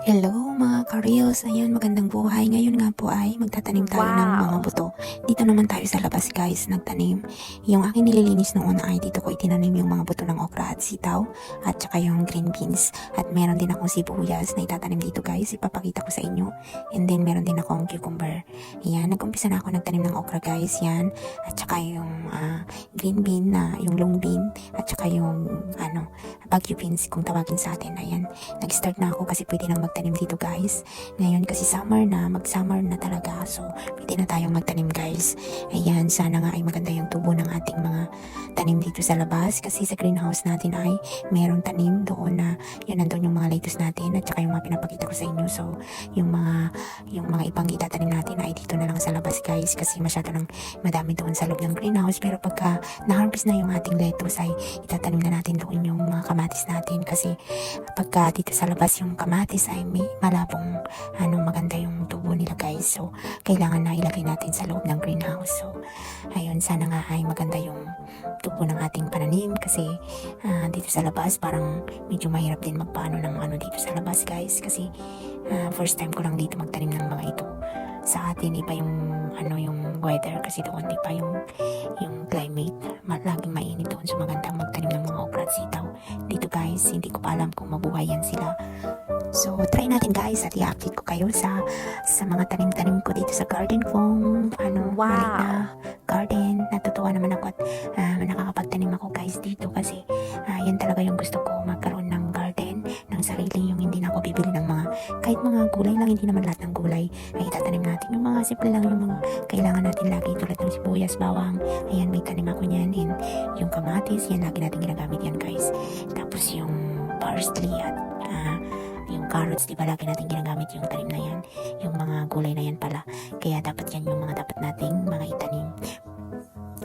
Hello mga ka-reels, ayan magandang buhay. Ngayon nga po ay magtatanim tayo ng mga buto. Dito naman tayo sa labas guys, nagtanim. Yung aking nililinis noon ay dito ko itinanim yung mga buto ng okra at sitaw at saka yung green beans. At meron din akong sibuyas na itatanim dito guys, ipapakita ko sa inyo. And then meron din akong cucumber. Ayan, nag-umpisa na ako nagtanim ng okra guys, yan. At saka yung green bean na yung long bean at saka yung bagyo beans kung tawagin sa atin. Ayan, nag-start na ako kasi pwede nang magtanim dito guys. Ngayon kasi summer na, mag-summer na talaga. So, pwede na tayong magtanim guys. Ayan, sana nga ay maganda yung tubo ng ating mga tanim dito sa labas. Kasi sa greenhouse natin ay merong tanim doon na yun, nandun yung mga lettuce natin at saka yung mga pinapakita ko sa inyo. So, yung mga ibang itatanim natin ay dito na lang sa labas guys. Kasi masyado nang madami doon sa loob ng greenhouse. Pero pagka na-harvest na yung ating lettuce ay itatanim na natin doon yung mga kamatis natin. Kasi pagka dito sa labas yung kamatis ay may malabong maganda yung tubo nila guys. So, kailangan na ilagay natin sa loob ng greenhouse. So, ayun, sana nga ay maganda yung tubo ng ating pananim kasi dito sa labas parang medyo mahirap din magpaano ng dito sa labas guys kasi first time ko lang dito magtanim ng mga ito. Sa atin iba yung yung weather kasi doon iba yung climate, laging mainit doon, so magandang magtanim ng mga okra at sitaw. Dito guys, hindi ko pa alam kung mabuhay yan sila. So, try natin guys at i-update ko kayo sa mga tanim-tanim ko dito sa garden kong maliit na garden. Natutuwa naman ako at nakakapagtanim ako guys dito kasi yan talaga yung gusto ko, magkaroon ng garden ng sarili, yung hindi na ako bibili ng mga kahit mga gulay lang, hindi naman lahat ng gulay ay itatanim natin. Yung mga simple lang yung mga kailangan natin lagi tulad ng sibuyas, bawang, ayan may tanim ako niyan, and yung kamatis, yan lagi natin ginagamit yan guys. Tapos yung parsley at yung carrots, di ba lagi natin ginagamit yung tanim na yan, yung mga gulay na yan pala, kaya dapat yan yung mga dapat nating mga itanim.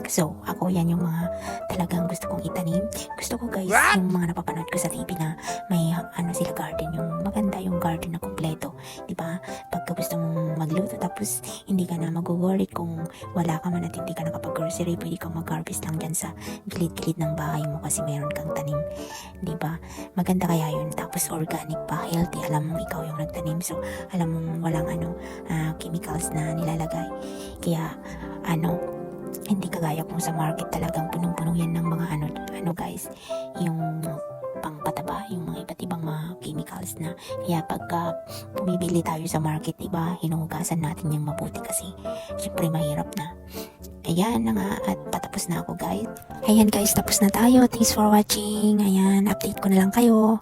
So, ako yan yung mga talagang gusto kong itanim. Gusto ko guys, yung mga napapanood ko sa TV na may sila garden, yung maganda yung garden na kompleto. Diba? Pagka gusto mong magluto tapos hindi ka na mag-worry kung wala ka man at hindi ka nakapag-grocery, pwede kang mag-harvest lang dyan sa gilid-gilid ng bahay mo kasi meron kang tanim. Diba? Maganda kaya yun. Tapos organic pa, healthy. Alam mong ikaw yung nagtanim. So, alam mong walang chemicals na nilalagay. Kaya, hindi kagaya kung sa market talagang punong-puno yan ng mga guys, yung pangpataba, yung mga iba't ibang mga chemicals na. Kaya pagka bumibili tayo sa market, diba, hinuhugasan natin yung mabuti kasi syempre mahirap na. Ayan na nga, at patapos na ako guys. Ayan guys, tapos na tayo. Thanks for watching. Ayan, update ko na lang kayo.